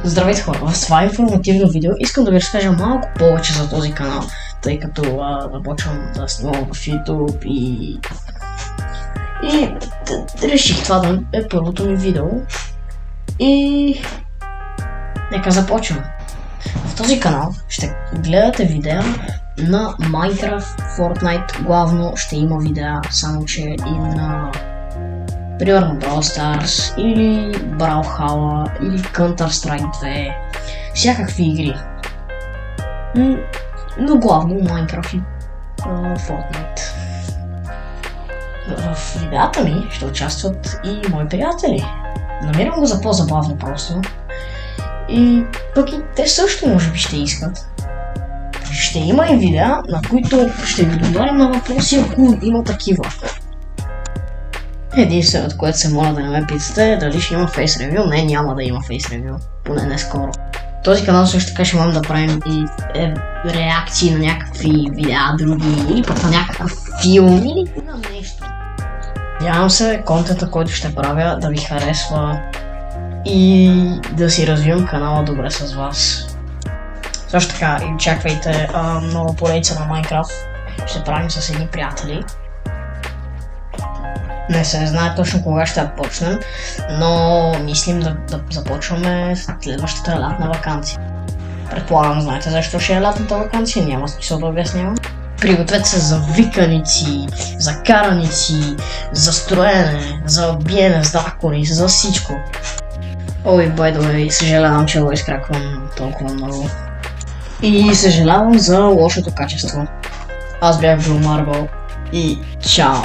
Здравейте хора, в това информативно видео искам да ви разкажа малко повече за този канал, тъй като започвам да снимам в YouTube и реших това да е първото ми видео и нека започвам. В този канал ще гледате видеа на Minecraft, Fortnite, главно ще има видеа, само че и на примерно Brawl Stars или Brawlhalla или Counter-Strike 2, всякакви игри. Но главно Minecraft и Fortnite. В видеята ми ще участват и мои приятели. Намирам го за по-забавно просто. И пък и те също може би ще искат. Ще има и видеа, на които ще ви отговорим на въпроси, ако има такива. Единственото, което се моля да не ме питате е дали ще има фейс ревю. Не, няма да има фейс ревю, поне не скоро. Този канал също така ще можем да правим и реакции на някакви видеа други, или пък на някакъв филм, или на нещо. Надявам се контента, който ще правя, да ви харесва и да си развивам канала добре с вас. Също така и очаквайте нова поредица на Minecraft. Ще правим с едни приятели. Не се знае точно кога ще почнем, но мислим да започваме следващата лятна ваканция. Предполагам, знаете защо ще е лятната ваканция, няма смисъл да обяснявам. Пригответе се за виканици, за караници, за строене, за биене с дракони, за всичко. Ой, by the way, съжалявам, че го изкраквам толкова много. И съжалявам за лошото качество. Аз бях Blue Marble и чао!